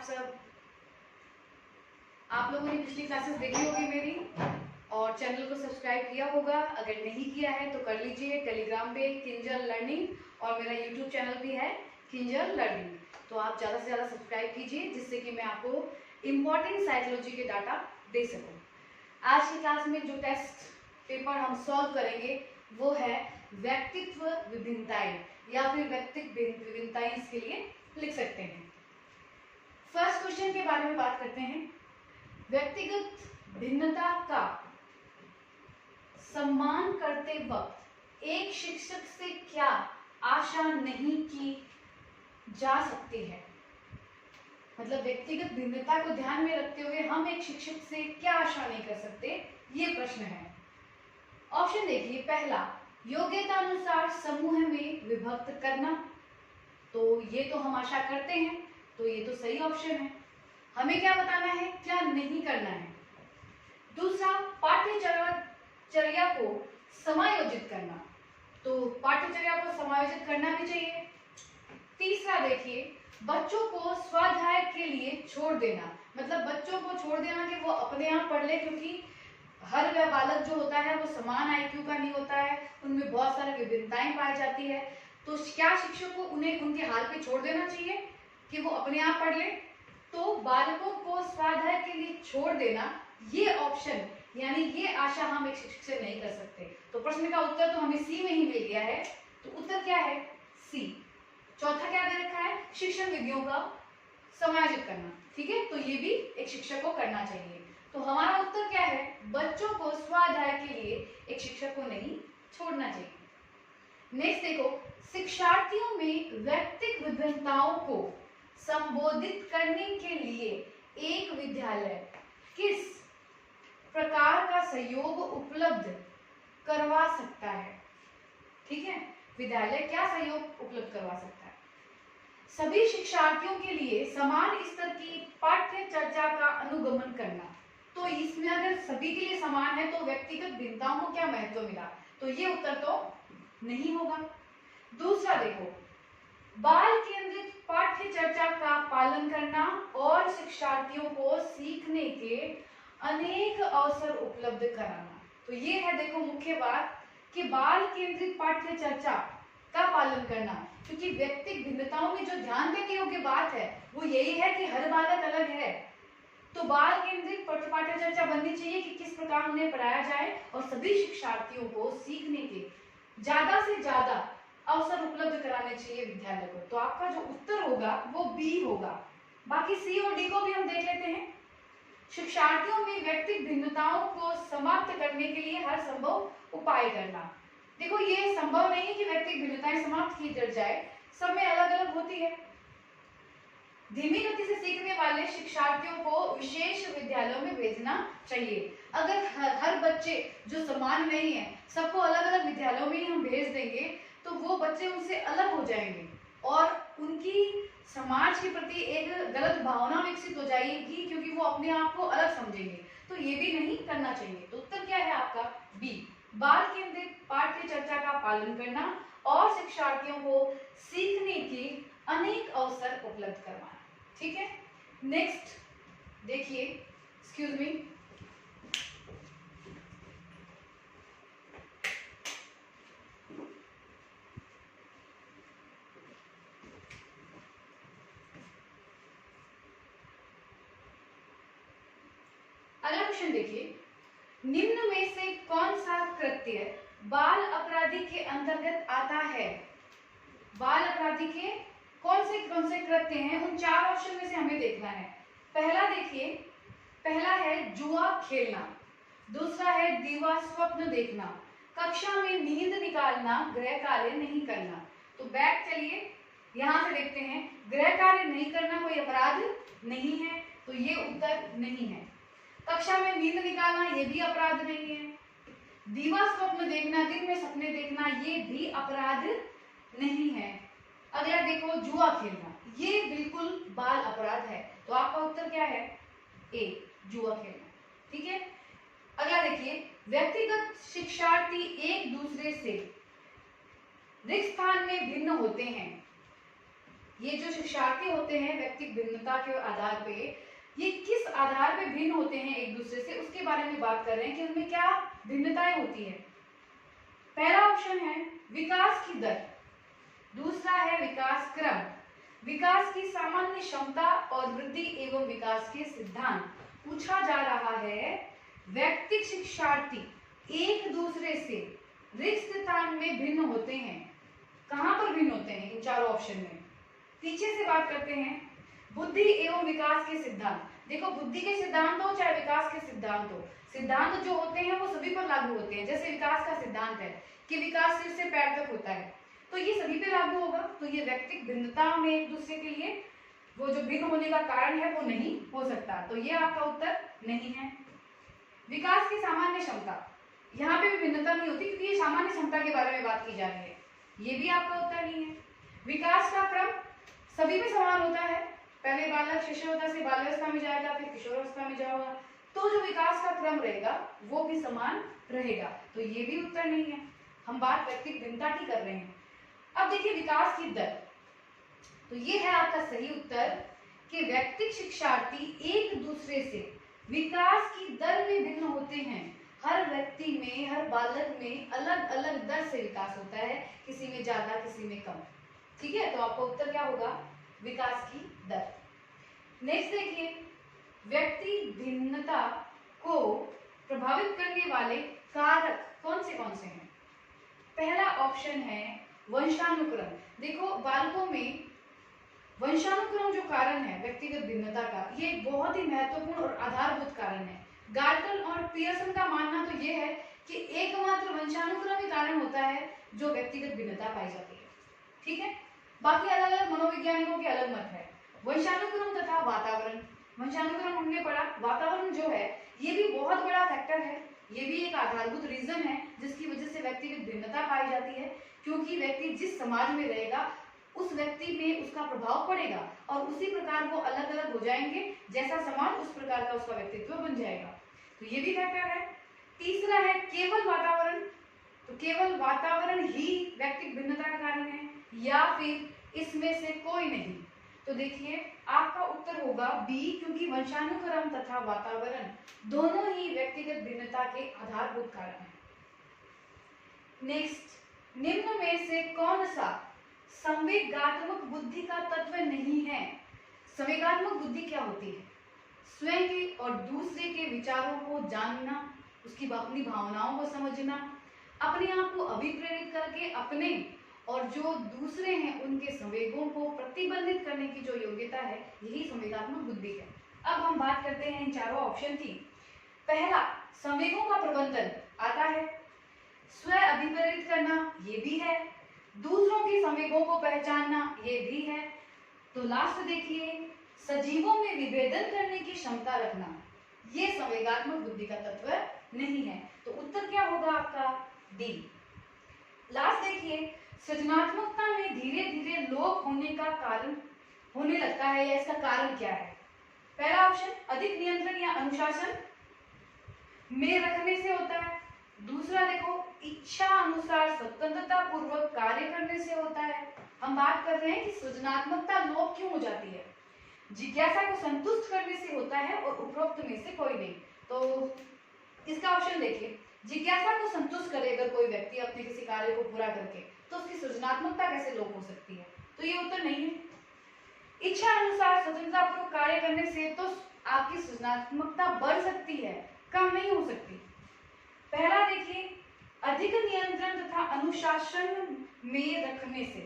सब। आप लोगों ने पिछली क्लासेस देखी होगी मेरी और चैनल को सब्सक्राइब किया होगा। अगर नहीं किया है तो कर लीजिए। टेलीग्राम पे किंजल लर्निंग और मेरा यूट्यूब चैनल भी है किंजल लर्निंग। तो आप ज़्यादा से ज़्यादा सब्सक्राइब कीजिए जिससे कि मैं आपको इम्पॉर्टेंट साइकोलॉजी के डाटा दे सकूं। आज की क्लास में जो टेस्ट पेपर हम सॉल्व करेंगे वो है व्यक्तित्व विभिन्नताएं या फिर व्यक्तित्व विभिन्नताएं, इसके लिए लिख सकते हैं। फर्स्ट क्वेश्चन के बारे में बात करते हैं। व्यक्तिगत भिन्नता का सम्मान करते वक्त एक शिक्षक से क्या आशा नहीं की जा सकती है। मतलब व्यक्तिगत भिन्नता को ध्यान में रखते हुए हम एक शिक्षक से क्या आशा नहीं कर सकते, ये प्रश्न है। ऑप्शन देखिए। पहला, योग्यता अनुसार समूह में विभक्त करना। तो ये तो हम आशा करते हैं, तो ये तो सही ऑप्शन है। हमें क्या बताना है, क्या नहीं करना है। दूसरा, पाठ्यचर्या को समायोजित करना। तो पाठ्यचर्या को समायोजित करना भी चाहिए। तीसरा देखिए, बच्चों को स्वाध्याय के लिए छोड़ देना। मतलब बच्चों को छोड़ देना कि वो अपने आप पढ़ ले, क्योंकि हर वह बालक जो होता है वो समान आईक्यू का नहीं होता है, उनमें बहुत सारी विभिन्नताएं पाई जाती है। तो क्या शिक्षक को उन्हें उनके हाल पे छोड़ देना चाहिए कि वो अपने आप पढ़ ले। तो बालकों को स्वाध्याय के लिए छोड़ देना, ये ऑप्शन यानी ये आशा हम एक शिक्षक से नहीं कर सकते। तो प्रश्न का उत्तर तो हमें सी में ही मिल गया है। तो उत्तर क्या है, सी। चौथा क्या दे रखा है, शिक्षण विधियों का समायोजित करना। ठीक है, तो ये भी एक शिक्षक को करना चाहिए। तो हमारा उत्तर क्या है, बच्चों को स्वाध्याय के लिए एक शिक्षक को नहीं छोड़ना चाहिए। नेक्स्ट देखो, शिक्षार्थियों में व्यक्तिगत विभिन्नताओं को संबोधित करने के लिए एक विद्यालय किस प्रकार का सहयोग उपलब्ध करवा सकता है। ठीक है, विद्यालय क्या सहयोग उपलब्ध करवा सकता है। सभी शिक्षार्थियों के लिए समान स्तर की पाठ्य चर्चा का अनुगमन करना। तो इसमें अगर सभी के लिए समान है तो व्यक्तिगत भिन्नताओं को क्या महत्व मिला, तो ये उत्तर तो नहीं होगा। दूसरा देखो, बाल केंद्रित पाठ्य चर्चा का पालन करना और शिक्षार्थियों को सीखने के अनेक अवसर उपलब्ध कराना। तो ये है देखो मुख्य बात कि बाल केंद्रित पाठ्य चर्चा का पालन करना, क्योंकि व्यक्तिगत भिन्नताओं में जो ध्यान देने योग्य बात है वो यही है कि हर बालक अलग है। तो बाल केंद्रित पाठ्य चर्चा बननी चाहिए कि किस प्रकार उन्हें पढ़ाया जाए और सभी शिक्षार्थियों को सीखने के ज्यादा से ज्यादा अवसर उपलब्ध कराने चाहिए विद्यालय को। तो आपका जो उत्तर होगा वो बी होगा। बाकी सी और डी को भी हम देख लेते हैं। शिक्षार्थियों में व्यक्तिगत भिन्नताओं को समाप्त करने के लिए हर संभव उपाय करना। देखो ये संभव नहीं है कि व्यक्तिगत भिन्नताएं समाप्त की जाए, सब में अलग अलग होती है। धीमी गति से सीखने वाले शिक्षार्थियों को विशेष विद्यालयों में भेजना चाहिए। अगर हर बच्चे जो समान नहीं है, सबको अलग अलग विद्यालयों में ही हम भेज देंगे तो वो बच्चे उनसे अलग हो जाएंगे और उनकी समाज के प्रति एक गलत भावना विकसित हो जाएगी, क्योंकि वो अपने आप को अलग समझेंगे। तो ये भी नहीं करना चाहिए। तो उत्तर क्या है आपका, बी। बाल केंद्रित पाठ्य चर्चा का पालन करना और शिक्षार्थियों को सीखने के अनेक अवसर उपलब्ध करवाना। ठीक है, नेक्स्ट देखिए, एक्सक्यूज मी, अगला क्वेश्चन देखिए। निम्न में से कौन सा कृत्य बाल अपराधी के अंतर्गत आता है। बाल अपराधी के कौन से कृत्य हैं, उन चार ऑप्शन में से हमें देखना है। पहला देखिए, पहला है जुआ खेलना, दूसरा है दीवा स्वप्न देखना, कक्षा में नींद निकालना, गृह कार्य नहीं करना। तो बैक चलिए, यहां से देखते हैं। गृह कार्य नहीं करना कोई अपराध नहीं है, तो ये उत्तर नहीं है। कक्षा में नींद निकालना ये भी अपराध नहीं है। दीवा स्वप्न देखना, दिन में सपने देखना, ये भी अपराध नहीं है। अगला देखो, जुआ खेलना, ये बिल्कुल बाल अपराध है। तो आपका उत्तर क्या है, ए, जुआ खेलना। ठीक है, अगला देखिए, व्यक्तिगत शिक्षार्थी एक दूसरे से रिक्त स्थान में भिन्न होते हैं। ये जो शिक्षार्थी होते हैं व्यक्तिगत भिन्नता के आधार पे, ये किस आधार पे भिन्न होते हैं एक दूसरे से, उसके बारे में बात कर रहे हैं कि उनमें क्या भिन्नताएं होती है। पहला ऑप्शन है विकास की दर, दूसरा है विकास क्रम, विकास की सामान्य क्षमता और वृद्धि एवं विकास के सिद्धांत। पूछा जा रहा है व्यक्तिगत शिक्षार्थी एक दूसरे से रिक्तस्थान में भिन्न होते हैं, कहां पर भिन्न होते हैं इन चारों ऑप्शन में। पीछे से बात करते हैं बुद्धि एवं विकास के सिद्धांत। देखो बुद्धि के सिद्धांत हो चाहे विकास के सिद्धांत हो, सिद्धांत जो होते हैं वो सभी पर लागू होते हैं। जैसे विकास का सिद्धांत है कि विकास सिर से पैर तक होता है, तो ये सभी पे लागू होगा। तो ये व्यक्तिगत भिन्नता में एक दूसरे के लिए वो जो भिन्न होने का कारण है वो नहीं हो सकता, तो ये आपका उत्तर नहीं है। विकास की सामान्य क्षमता, यहाँ पे भी भिन्नता नहीं होती क्योंकि ये सामान्य क्षमता के बारे में बात की जा रही है, ये भी आपका उत्तर नहीं है। विकास का क्रम सभी में समान होता है, पहले बालक शिशुअवस्था से बाल्यावस्था में जाएगा, फिर किशोरावस्था में जाएगा, तो जो विकास का क्रम रहेगा वो भी समान रहेगा, तो ये भी उत्तर नहीं है। हम बात व्यक्तिगत भिन्नता की कर रहे हैं। अब देखिए विकास की दर, तो ये है आपका सही उत्तर कि व्यक्तिगत शिक्षार्थी एक दूसरे से विकास की दर में भिन्न होते हैं। हर व्यक्ति में, हर बालक में अलग अलग दर से विकास होता है, किसी में ज्यादा किसी में कम। ठीक है, तो आपका उत्तर क्या होगा, विकास की दर। नेक्स्ट देखिए व्यक्ति भिन्नता को प्रभावित करने वाले कारक कौन से हैं। पहला ऑप्शन है वंशानुक्रम। देखो बालकों में वंशानुक्रम जो कारण है व्यक्तिगत भिन्नता का, ये बहुत ही महत्वपूर्ण और आधारभूत कारण है। गार्टन और पियर्सन का मानना तो ये है कि एकमात्र वंशानुक्रम ही कारण होता है जो व्यक्तिगत भिन्नता पाई जाती है। ठीक है, बाकी अलग अलग मनोवैज्ञानिकों के अलग मत है। वंशानुक्रम तथा वातावरण, वंशानुक्रम हमने पढ़ा, वातावरण जो है ये भी बहुत बड़ा फैक्टर है, ये भी एक आधारभूत रीजन है जिसकी वजह से व्यक्तिगत भिन्नता पाई जाती है, क्योंकि व्यक्ति जिस समाज में रहेगा उस व्यक्ति में उसका प्रभाव पड़ेगा और उसी प्रकार वो अलग अलग हो जाएंगे, जैसा समाज उस प्रकार का उसका व्यक्तित्व बन जाएगा, तो ये भी फैक्टर है। तीसरा है केवल वातावरण, तो केवल वातावरण ही व्यक्तिगत भिन्नता का कारण है या फिर इसमें से कोई नहीं। तो देखिए आपका उत्तर होगा बी, क्योंकि वंशानुक्रम तथा वातावरण दोनों ही व्यक्तिगत भिन्नता के आधारभूत कारण हैं। नेक्स्ट, निम्न में से कौन सा संवेगात्मक बुद्धि का तत्व नहीं है। संवेगात्मक बुद्धि क्या होती है, स्वयं के और दूसरे के विचारों को जानना, उसकी अपनी भावनाओं को समझना, अपने आप को अभिप्रेरित करके अपने और जो दूसरे हैं उनके संवेगों को प्रतिबंधित करने की जो योग्यता है, यही संवेगात्मक बुद्धि है। अब हम बात करते हैं इन चारों ऑप्शन की। पहला संवेगों का प्रबंधन आता है, स्व अभिप्रेरित करना ये भी है, दूसरों के संवेगों को पहचानना ये भी है, तो लास्ट देखिए सजीवों में विभेदन करने की क्षमता रखना, ये संवेगात्मक बुद्धि का तत्व नहीं है, तो उत्तर क्या होगा आपका डी। लास्ट देखिए सृजनात्मकता में धीरे धीरे लोप होने का कारण होने लगता है या इसका कारण क्या है। पहला ऑप्शन अधिक नियंत्रण या अनुशासन में रखने से होता है, दूसरा देखो इच्छा अनुसार स्वतंत्रता पूर्वक कार्य करने से होता है। हम बात कर रहे हैं कि सृजनात्मकता लोप क्यों हो जाती है, जिज्ञासा को संतुष्ट करने से होता है और उपरोक्त में से कोई नहीं। तो इसका ऑप्शन देखिए, जिज्ञासा को संतुष्ट करे अगर कोई व्यक्ति अपने किसी कार्य को पूरा करके, तो उसकी सृजनात्मकता कैसे लोप हो सकती है, तो ये उत्तर नहीं है। इच्छा अनुसार स्वतंत्रता पूर्वक कार्य करने से तो आपकी सृजनात्मकता बढ़ सकती है, कम नहीं हो सकती। पहला देखिए अधिक नियंत्रण तथा अनुशासन में रखने से,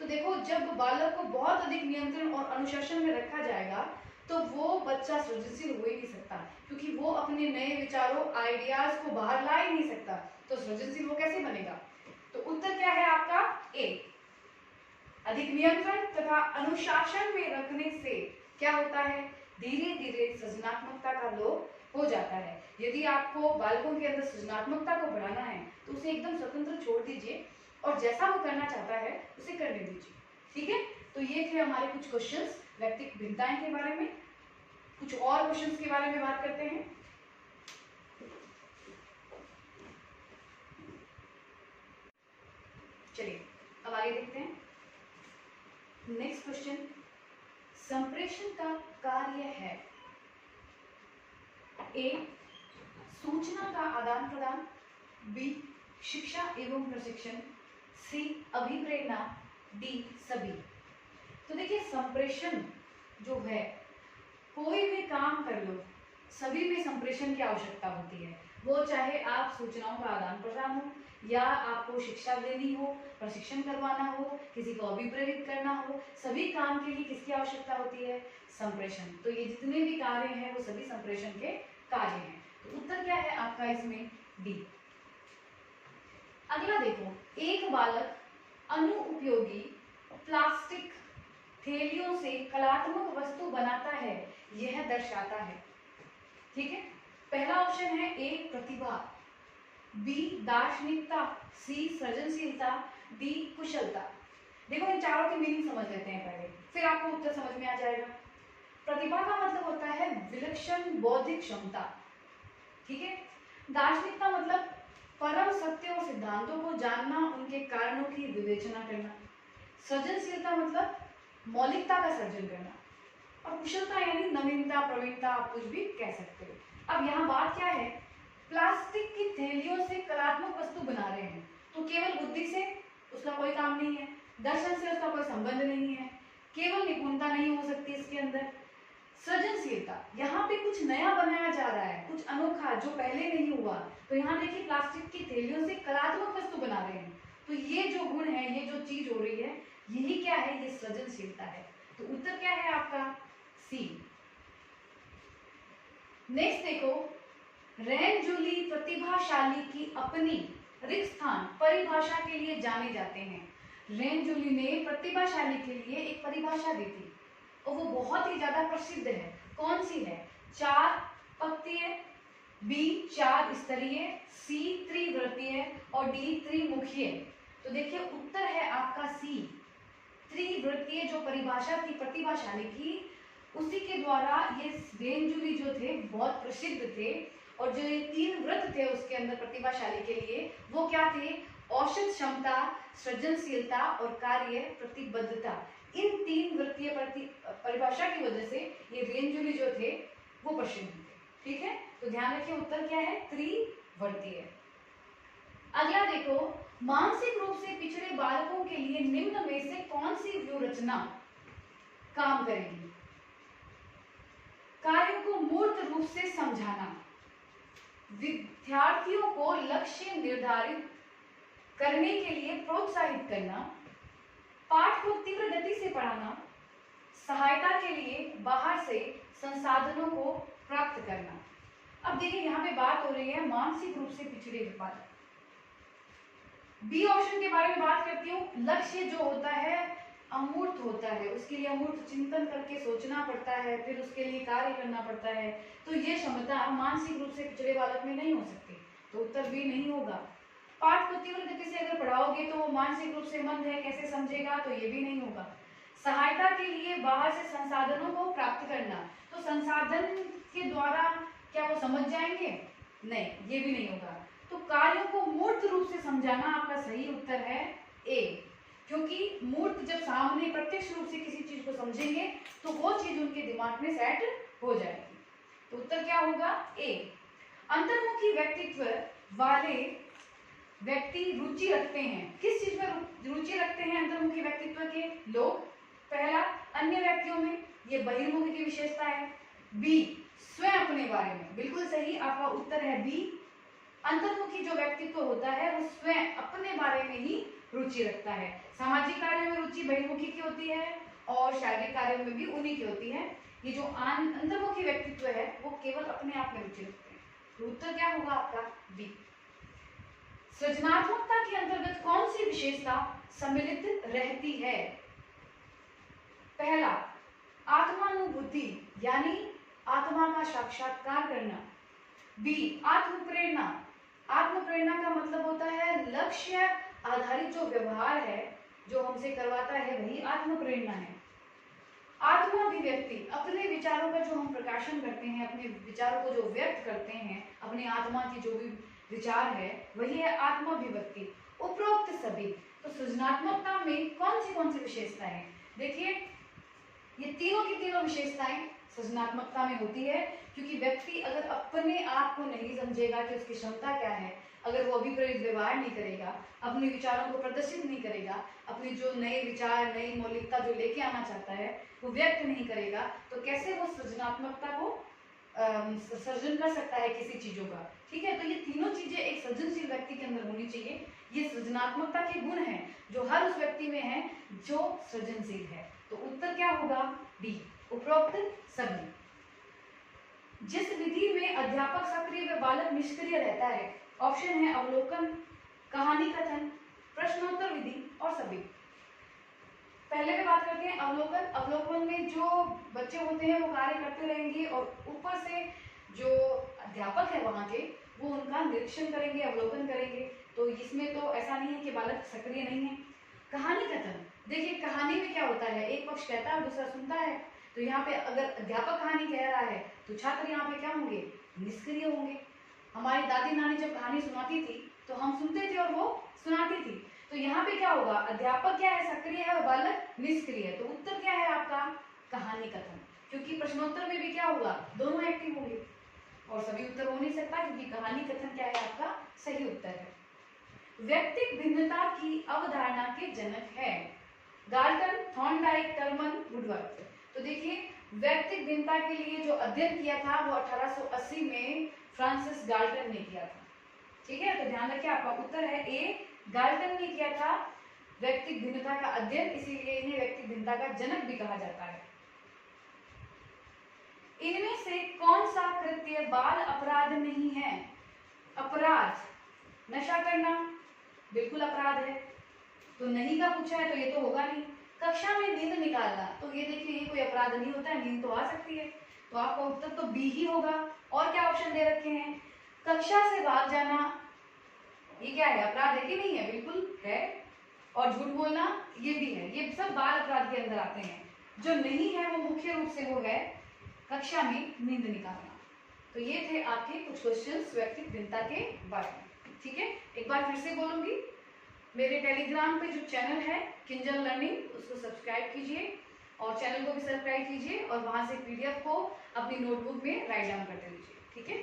तो देखो जब बालक को बहुत अधिक नियंत्रण और अनुशासन में रखा जाएगा तो वो बच्चा सृजनशील हो ही नहीं सकता, क्योंकि वो अपने नए विचारों आइडियाज को बाहर ला ही नहीं सकता, तो सृजनशील वो कैसे बनेगा। तो उत्तर क्या है आपका ए, अधिक नियंत्रण तथा अनुशासन में रखने से क्या होता है, धीरे धीरे सृजनात्मकता का लोप हो जाता है। यदि आपको बालकों के अंदर सृजनात्मकता को बढ़ाना है तो उसे एकदम स्वतंत्र छोड़ दीजिए और जैसा वो करना चाहता है उसे करने दीजिए। ठीक है, तो ये थे हमारे कुछ क्वेश्चंस व्यक्तिगत भिन्नताएं के बारे में। कुछ और क्वेश्चंस के बारे में बात करते हैं। चलिए अब आगे देखते हैं। नेक्स्ट क्वेश्चन, संप्रेषण का कार्य है ए सूचना का आदान प्रदान, बी शिक्षा एवं प्रशिक्षण, सी अभिप्रेरणा, डी सभी। तो देखिए संप्रेषण जो है, कोई भी काम कर लो सभी में संप्रेषण की आवश्यकता होती है। वो चाहे आप सूचनाओं का आदान प्रदान हो, या आपको शिक्षा देनी हो, प्रशिक्षण करवाना हो, किसी को अभिप्रेरित करना हो, सभी काम के लिए किसकी आवश्यकता होती है? संप्रेषण। तो ये जितने भी कार्य हैं वो सभी संप्रेषण के कार्य हैं। तो उत्तर क्या है आपका इसमें? डी। अगला देखो, एक बालक अनुपयोगी प्लास्टिक थैलियों से कलात्मक वस्तु बनाता है, यह दर्शाता है। ठीक है, पहला ऑप्शन है ए प्रतिभा, बी दार्शनिकता, सी सृजनशीलता, डी कुशलता। देखो इन चारों की मीनिंग समझ लेते हैं पहले, फिर आपको उत्तर समझ में आ जाएगा। प्रतिभा का मतलब होता है विलक्षण बौद्धिक क्षमता। ठीक है, दार्शनिकता मतलब परम सत्य और सिद्धांतों को जानना, उनके कारणों की विवेचना करना। सृजनशीलता मतलब मौलिकता का सर्जन करना, और कुशलता यानी नवीनता, प्रवीणता, आप कुछ भी कह सकते हो। अब यहाँ बात क्या है, प्लास्टिक की थैलियों से कलात्मक वस्तु बना रहे हैं, तो केवल बुद्धि से उसका कोई काम नहीं है, दर्शन से उसका कोई संबंध नहीं है, केवल निपुणता नहीं हो सकती इसके अंदर। सृजनशीलता, यहाँ पे कुछ नया बनाया जा रहा है, कुछ अनोखा जो पहले नहीं हुआ। तो यहाँ देखिए प्लास्टिक की थैलियों से कलात्मक वस्तु बना रहे हैं, तो ये जो गुण है, ये जो चीज हो रही है, यही क्या है? ये सृजनशीलता है। तो उत्तर क्या है आपका? सी। नेक्स्ट देखो, रैन जूली प्रतिभाशाली की अपनी रिक्त स्थान परिभाषा के लिए जाने जाते हैं। रैन जूली ने प्रतिभाशाली के लिए एक परिभाषा दी थी और वो बहुत ही ज्यादा प्रसिद्ध है। कौन सी है? 4 पक्तीय, बी 4 स्तरीय, सी त्रिवृत्तीय और डी त्रिमुखीय। तो देखिए उत्तर है आपका सी, त्रिवृत्तीय जो परिभाषा थी प्रतिभाशाली की, उसी के द्वारा ये रैन जूली जो थे बहुत प्रसिद्ध थे। और जो ये 3 वृत्त थे उसके अंदर प्रतिभाशाली के लिए, वो क्या थे? औसत क्षमता, सृजनशीलता और कार्य प्रतिबद्धता। इन 3 वृत्तीय परिभाषा की वजह से ये रैन जूली जो थे वो प्रसिद्ध थे। ठीक है, तो ध्यान रखिए उत्तर क्या है? त्रिवृत्तीय। अगला देखो, मानसिक रूप से पिछड़े बालकों के लिए निम्न में से कौन सी व्यूह रचना काम करेगी? कार्यों को मूर्त रूप से समझाना, विद्यार्थियों को लक्ष्य निर्धारित करने के लिए प्रोत्साहित करना, पाठ को तीव्र गति से पढ़ाना, सहायता के लिए बाहर से संसाधनों को प्राप्त करना। अब देखिए यहाँ पे बात हो रही है मानसिक रूप से पिछड़े बालक। बी ऑप्शन के बारे में बात करती हूँ। लक्ष्य जो होता है अमूर्त होता है, उसके लिए अमूर्त चिंतन करके सोचना पड़ता है, फिर उसके लिए कार्य करना पड़ता है। तो ये क्षमता मानसिक रूप से पिछड़े बालक में नहीं हो सकती, तो उत्तर बी नहीं होगा। पाठ को तीव्र गति से अगर पढ़ाओगे तो वो मानसिक रूप से मंद है, कैसे समझेगा? तो ये भी नहीं होगा। सहायता के लिए बाहर से संसाधनों को प्राप्त करना, तो संसाधन के द्वारा क्या वो समझ जाएंगे? नहीं, ये भी नहीं होगा। तो कार्यों को मूर्त रूप से समझाना आपका सही उत्तर है ए, क्योंकि मूर्त जब सामने प्रत्यक्ष रूप से किसी चीज को समझेंगे तो वो चीज उनके दिमाग में सेट हो जाएगी। तो उत्तर क्या होगा? ए। अंतर्मुखी व्यक्तित्व वाले व्यक्ति रुचि रखते हैं, किस चीज में रुचि रखते हैं अंतर्मुखी व्यक्तित्व के लोग? पहला, अन्य व्यक्तियों में, ये बहिर्मुखी की विशेषता है। बी, स्वयं अपने बारे में, बिल्कुल सही, आपका उत्तर है बी। अंतर्मुखी जो व्यक्तित्व होता है वो स्वयं अपने बारे में ही रुचि रखता है। सामाजिक कार्यों में रुचि बहिर्मुखी की होती है और शारीरिक कार्यों में भी उन्हीं की होती है। ये जो अंतर्मुखी व्यक्तित्व है वो केवल अपने आप में रुचि रखते हैं। तो उत्तर क्या होगा आपका? बी। सृजनात्मकता के अंतर्गत कौन सी विशेषता सम्मिलित रहती है? पहला, आत्मानुभूति यानी आत्मा का साक्षात्कार करना। बी, आत्मप्रेरणा। आत्मप्रेरणा का मतलब होता है लक्ष्य आधारित जो व्यवहार है जो हमसे करवाता है वही आत्मप्रेरणा है। आत्माभिव्यक्ति, अपने विचारों का जो हम प्रकाशन करते हैं, अपने विचारों को जो व्यक्त करते हैं, अपनी आत्मा की जो भी विचार है वही है आत्माभिव्यक्ति। उपरोक्त सभी। तो सृजनात्मकता में कौन सी विशेषता है? देखिए ये तीनों की तीनों विशेषताएं सृजनात्मकता में होती है, क्योंकि व्यक्ति अगर अपने आप को नहीं समझेगा कि उसकी क्षमता क्या है, अगर वो अभिप्रेरित व्यवहार नहीं करेगा, अपने विचारों को प्रदर्शित नहीं करेगा, अपने जो नए विचार नई मौलिकता जो लेके आना चाहता है वो व्यक्त नहीं करेगा, तो कैसे वो सृजनात्मकता को सर्जन कर सकता है किसी चीजों का। ठीक है, तो ये तीनों चीजें एक सृजनशील व्यक्ति के अंदर होनी चाहिए। ये सृजनात्मकता के गुण हैं जो हर उस व्यक्ति में है जो सृजनशील है। तो उत्तर क्या होगा? डी, उपरोक्त सभी। जिस विधि में अध्यापक सक्रिय व बालक निष्क्रिय रहता है, ऑप्शन है अवलोकन, कहानी कथन, प्रश्नोत्तर विधि और सभी। पहले पे बात करते हैं अवलोकन। अवलोकन में जो बच्चे होते हैं वो कार्य करते रहेंगे और ऊपर से जो अध्यापक है वहाँ के वो उनका निरीक्षण करेंगे, अवलोकन करेंगे। तो इसमें तो ऐसा नहीं है कि बालक सक्रिय नहीं है। कहानी कथन, देखिए कहानी में क्या होता है, एक पक्ष कहता है और दूसरा सुनता है। तो यहाँ पे अगर अध्यापक कहानी कह रहा है तो छात्र यहाँ पे क्या होंगे? निष्क्रिय होंगे। हमारी दादी नानी जब कहानी सुनाती थी तो हम सुनते थे और वो सुनाती थी। तो यहाँ पे क्या होगा? अध्यापक क्या है? सक्रिय है और बालक निष्क्रिय है। तो उत्तर क्या है आपका? कहानी कथन, क्योंकि प्रश्नोत्तर में भी क्या होगा? दोनों एक्टिव होंगे और सभी उत्तर हो नहीं सकता, क्योंकि कहानी कथन क्या है आपका सही उत्तर है। व्यक्तिक भिन्नता की अवधारणा के जनक है गाल्टन, थॉर्नडाइक, टर्मन, वुडवर्थ। तो देखिए व्यक्तिक भिन्नता के लिए जो अध्ययन किया था वो 1880 में फ्रांसिस गाल्टन ने किया था। ठीक है, तो ध्यान रखिए आपका उत्तर है ए, गाल्टन ने किया था व्यक्तिक भिन्नता का अध्ययन, इसीलिए इन्हें व्यक्तिक भिन्नता का जनक भी कहा जाता है। इनमें से कौन सा कृत्य बाल अपराध नहीं है? अपराध, नशा करना बिल्कुल अपराध है, तो नहीं का पूछा है तो ये तो होगा नहीं। कक्षा में नींद निकालना, तो ये देखिए ये कोई अपराध नहीं होता है, नींद तो आ सकती है, तो आपका उत्तर तो बी ही होगा। और क्या ऑप्शन दे रखे हैं? कक्षा से भाग जाना, ये क्या है? अपराध है कि नहीं है? बिल्कुल है। और झूठ बोलना ये भी है, ये सब बाल अपराध के अंदर आते हैं। जो नहीं है वो मुख्य रूप से वो है कक्षा में नींद निकालना। तो ये थे आपके कुछ क्वेश्चंस व्यक्तिक भिन्नता के बारे में। ठीक है, एक बार फिर से बोलूंगी, मेरे टेलीग्राम पे जो चैनल है किंजल लर्निंग, उसको सब्सक्राइब कीजिए और चैनल को भी सब्सक्राइब कीजिए और वहां से पीडीएफ को अपनी नोटबुक में राइट डाउन करते लीजिए। ठीक है।